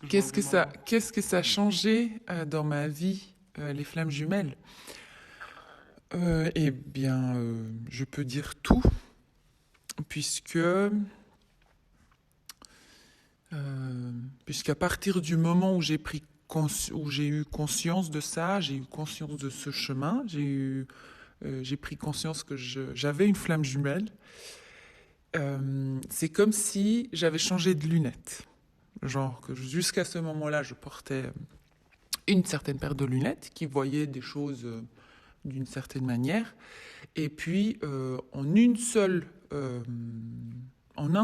ce genre de moment? Qu'est-ce que ça a changé dans ma vie, les flammes jumelles? Eh bien, je peux dire tout, puisque puisqu'à partir du moment où où j'ai eu conscience de ça, j'ai eu conscience de ce chemin, j'ai pris conscience que j'avais une flamme jumelle. C'est comme si j'avais changé de lunettes. Genre que jusqu'à ce moment-là, je portais une certaine paire de lunettes qui voyait des choses d'une certaine manière. Et puis, en un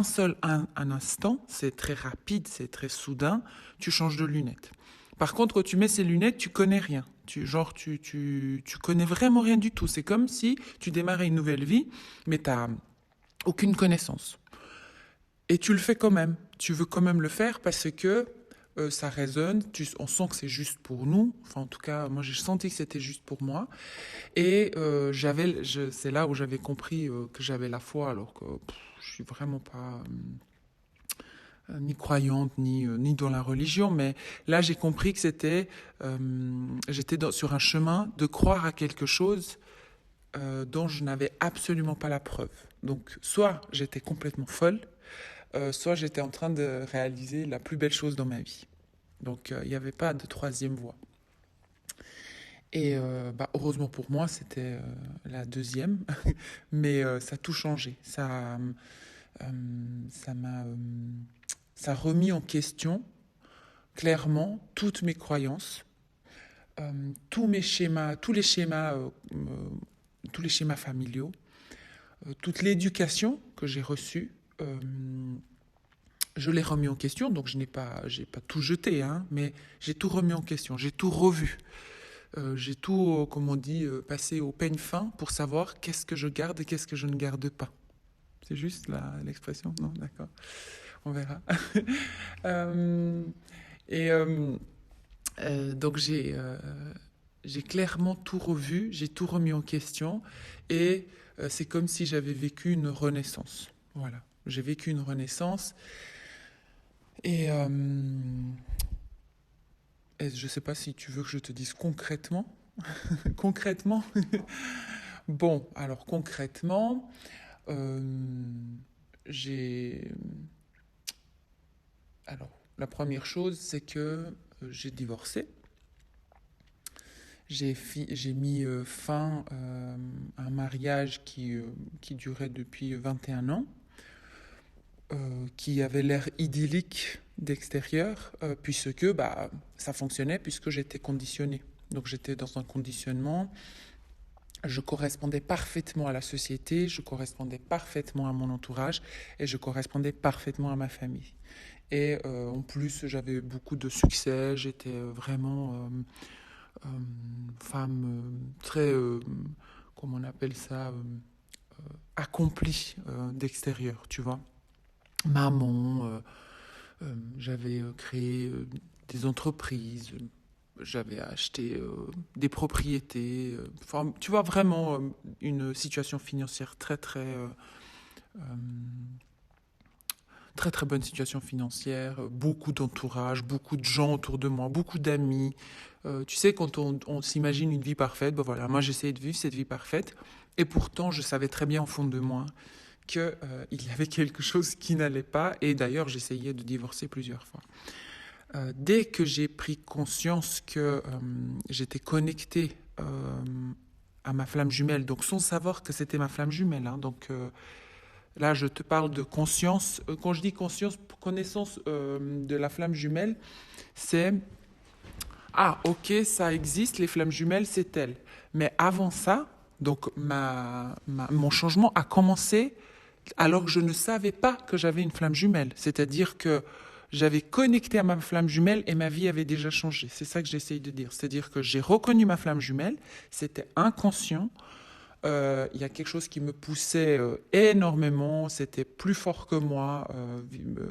seul un instant, c'est très rapide, c'est très soudain, tu changes de lunettes. Par contre, quand tu mets ces lunettes, tu connais rien. Tu connais vraiment rien du tout. C'est comme si tu démarrais une nouvelle vie, mais tu n'as aucune connaissance. Et tu le fais quand même. Tu veux quand même le faire parce que ça résonne. On sent que c'est juste pour nous. Enfin, en tout cas, moi, j'ai senti que c'était juste pour moi. Et c'est là où j'avais compris que j'avais la foi, alors que je suis vraiment pas ni croyante, ni dans la religion. Mais là, j'ai compris que sur un chemin de croire à quelque chose dont je n'avais absolument pas la preuve. Donc, soit j'étais complètement folle, soit j'étais en train de réaliser la plus belle chose dans ma vie. Donc, il n'y avait pas de troisième voie. Et heureusement pour moi, c'était la deuxième, mais ça a tout changé. Euh, ça m'a, ça a remis en question clairement toutes mes croyances, tous les schémas familiaux, toute l'éducation que j'ai reçue. Je l'ai remis en question, donc j'ai pas tout jeté, hein, mais j'ai tout remis en question, j'ai tout revu. J'ai tout, comme on dit, passé au peigne fin pour savoir qu'est-ce que je garde et qu'est-ce que je ne garde pas. C'est juste l'expression? Non, d'accord. On verra. Euh, et donc j'ai clairement tout revu, j'ai tout remis en question et c'est comme si j'avais vécu une renaissance. Voilà, j'ai vécu une renaissance et, je ne sais pas si tu veux que je te dise concrètement. Concrètement, bon, alors concrètement, euh, j'ai. Alors, la première chose, c'est que j'ai divorcé. J'ai mis fin à un mariage qui durait depuis 21 ans, qui avait l'air idyllique d'extérieur, puisque ça fonctionnait, puisque j'étais conditionnée. Donc j'étais dans un conditionnement, je correspondais parfaitement à la société, je correspondais parfaitement à mon entourage et je correspondais parfaitement à ma famille. Et en plus, j'avais beaucoup de succès, j'étais vraiment femme très, comment on appelle ça, accomplie d'extérieur, tu vois. Maman, j'avais créé des entreprises, j'avais acheté des propriétés. Enfin, tu vois, vraiment une situation financière euh, très très bonne situation financière, beaucoup d'entourage, beaucoup de gens autour de moi, beaucoup d'amis. Tu sais, quand on s'imagine une vie parfaite, ben voilà, moi j'essayais de vivre cette vie parfaite, et pourtant je savais très bien au fond de moi que il y avait quelque chose qui n'allait pas, et d'ailleurs j'essayais de divorcer plusieurs fois. Dès que j'ai pris conscience que j'étais connecté à ma flamme jumelle, donc sans savoir que c'était ma flamme jumelle, hein, donc là, je te parle de conscience. Quand je dis conscience, connaissance de la flamme jumelle, c'est ah, ok, ça existe, les flammes jumelles, c'est elle. Mais avant ça, donc mon changement a commencé alors que je ne savais pas que j'avais une flamme jumelle. C'est-à-dire que j'avais connecté à ma flamme jumelle et ma vie avait déjà changé. C'est ça que j'essaye de dire. C'est-à-dire que j'ai reconnu ma flamme jumelle, c'était inconscient, il y a quelque chose qui me poussait énormément, c'était plus fort que moi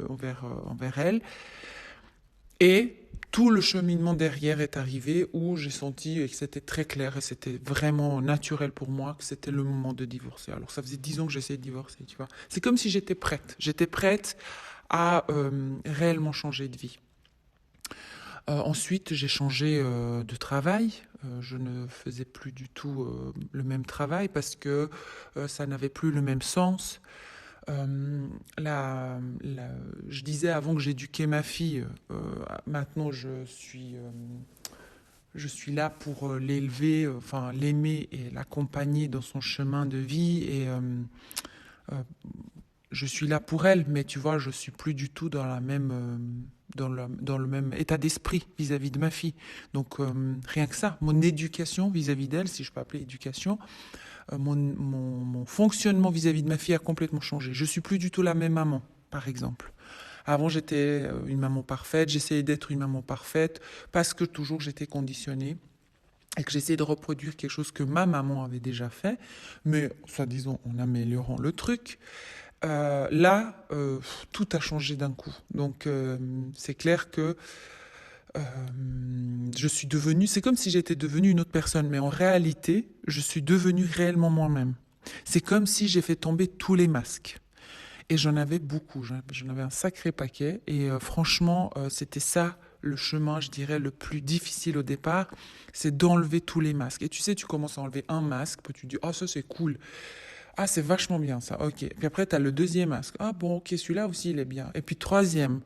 envers elle. Et tout le cheminement derrière est arrivé où j'ai senti que c'était très clair et c'était vraiment naturel pour moi que c'était le moment de divorcer. Alors ça faisait 10 ans que j'essayais de divorcer, tu vois. C'est comme si j'étais prête. J'étais prête à réellement changer de vie. Ensuite, j'ai changé de travail. Je ne faisais plus du tout le même travail parce que ça n'avait plus le même sens. Euh, je disais avant que j'éduquais ma fille, maintenant je suis là pour l'élever, enfin l'aimer et l'accompagner dans son chemin de vie et euh, je suis là pour elle, mais tu vois, je suis plus du tout dans la même, dans le même état d'esprit vis-à-vis de ma fille. Donc rien que ça, mon éducation vis-à-vis d'elle, si je peux appeler éducation, mon fonctionnement vis-à-vis de ma fille a complètement changé. Je suis plus du tout la même maman, par exemple. Avant, j'étais une maman parfaite, j'essayais d'être une maman parfaite parce que toujours j'étais conditionnée et que j'essayais de reproduire quelque chose que ma maman avait déjà fait, mais soi-disant en améliorant le truc. Là, tout a changé d'un coup. Donc, c'est clair que euh, je suis devenue, c'est comme si j'étais devenue une autre personne, mais en réalité, je suis devenue réellement moi-même. C'est comme si j'ai fait tomber tous les masques. Et j'en avais beaucoup, j'en avais un sacré paquet. Et franchement, c'était ça le chemin, je dirais, le plus difficile au départ, c'est d'enlever tous les masques. Et tu sais, tu commences à enlever un masque, puis tu dis, oh, ça c'est cool. Ah, c'est vachement bien ça, ok. Puis après, tu as le deuxième masque. Ah bon, ok, celui-là aussi, il est bien. Et puis troisième.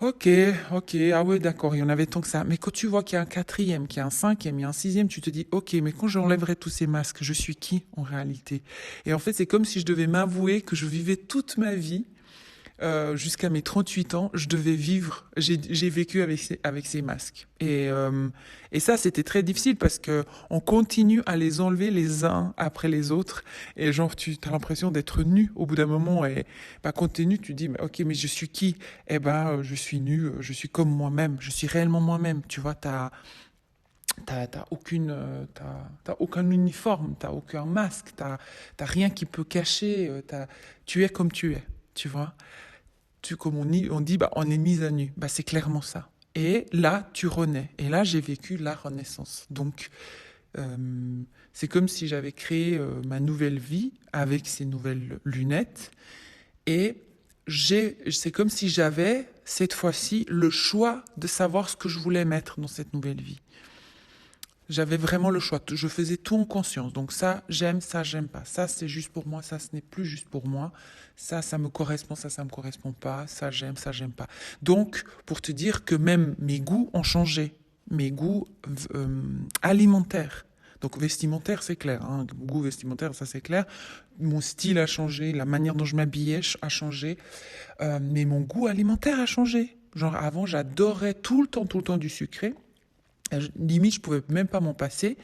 Ok, ok, ah ouais, d'accord, il y en avait tant que ça. Mais quand tu vois qu'il y a un quatrième, qu'il y a un cinquième, il y a un sixième, tu te dis, ok, mais quand j'enlèverai tous ces masques, je suis qui en réalité? Et en fait, c'est comme si je devais m'avouer que je vivais toute ma vie jusqu'à mes 38 ans, je devais vivre, j'ai vécu avec ces masques. Et ça, c'était très difficile parce que on continue à les enlever les uns après les autres. Et genre, tu as l'impression d'être nu au bout d'un moment. Et bah, quand t'es nu, tu dis, mais, ok, mais je suis qui? Eh ben, je suis nu, je suis comme moi-même, je suis réellement moi-même. Tu vois, t'as aucun uniforme, t'as aucun masque, t'as rien qui peut cacher, tu es comme tu es, tu vois comme on dit, bah, on est mis à nu. Bah, c'est clairement ça. Et là, tu renais. Et là, j'ai vécu la renaissance. Donc, euh, c'est comme si j'avais créé ma nouvelle vie avec ces nouvelles lunettes. Et c'est comme si j'avais, cette fois-ci, le choix de savoir ce que je voulais mettre dans cette nouvelle vie. J'avais vraiment le choix. Je faisais tout en conscience. Donc ça, j'aime pas. Ça, c'est juste pour moi. Ça, ce n'est plus juste pour moi. Ça me correspond. Ça me correspond pas. Ça, j'aime pas. Donc, pour te dire que même mes goûts ont changé. Mes goûts alimentaires. Donc, vestimentaire, c'est clair. Hein. Goût vestimentaire, ça, c'est clair. Mon style a changé. La manière dont je m'habillais a changé. Mais mon goût alimentaire a changé. Genre, avant, j'adorais tout le temps du sucré. Limite, je pouvais même pas m'en passer.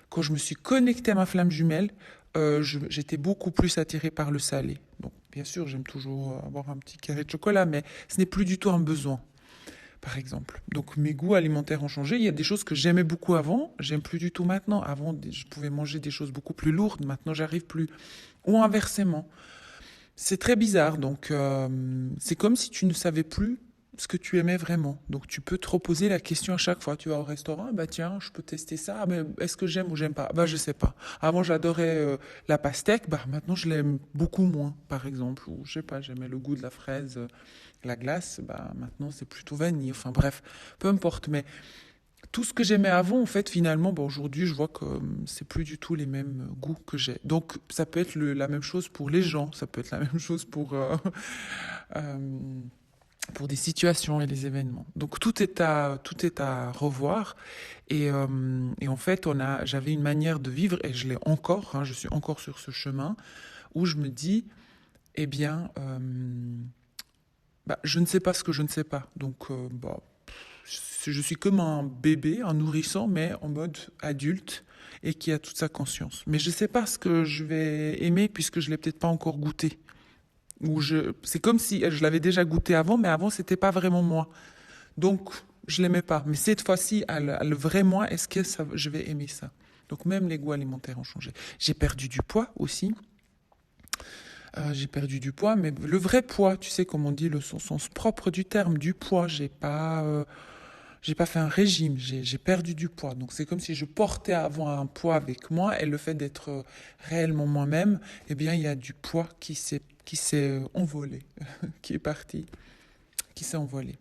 Quand je me suis connectée à ma flamme jumelle, j'étais beaucoup plus attirée par le salé. Donc, bien sûr, j'aime toujours avoir un petit carré de chocolat, mais ce n'est plus du tout un besoin, par exemple. Donc, mes goûts alimentaires ont changé. Il y a des choses que j'aimais beaucoup avant, j'aime plus du tout maintenant. Avant, je pouvais manger des choses beaucoup plus lourdes. Maintenant, j'arrive plus. Ou inversement. C'est très bizarre. Donc, c'est comme si tu ne savais plus ce que tu aimais vraiment. Donc tu peux te reposer la question à chaque fois. Tu vas au restaurant, bah tiens, je peux tester ça, mais est-ce que j'aime ou j'aime pas? Bah je sais pas. Avant j'adorais la pastèque, bah maintenant je l'aime beaucoup moins, par exemple. Ou je sais pas, j'aimais le goût de la fraise, la glace, bah maintenant c'est plutôt vanille. Enfin bref, peu importe. Mais tout ce que j'aimais avant, en fait, finalement, bah, aujourd'hui, je vois que c'est plus du tout les mêmes goûts que j'ai. Donc, ça peut être la même chose pour les gens, ça peut être la même chose euh, pour des situations et des événements. Donc tout est à revoir. Et en fait, j'avais une manière de vivre, et je l'ai encore, hein, je suis encore sur ce chemin, où je me dis, eh bien, bah, je ne sais pas ce que je ne sais pas. Donc, bah, je suis comme un bébé, un nourrisson, mais en mode adulte, et qui a toute sa conscience. Mais je ne sais pas ce que je vais aimer, puisque je ne l'ai peut-être pas encore goûté. C'est comme si je l'avais déjà goûté avant, mais avant, c'était pas vraiment moi. Donc, je l'aimais pas. Mais cette fois-ci, le vrai moi, est-ce que je vais aimer ça? Donc, même les goûts alimentaires ont changé. J'ai perdu du poids aussi. J'ai perdu du poids, mais le vrai poids, tu sais, comme on dit, le sens propre du terme, du poids, j'ai pas fait un régime, j'ai perdu du poids. Donc c'est comme si je portais avant un poids avec moi et le fait d'être réellement moi-même, eh bien il y a du poids qui s'est envolé, qui est parti, qui s'est envolé.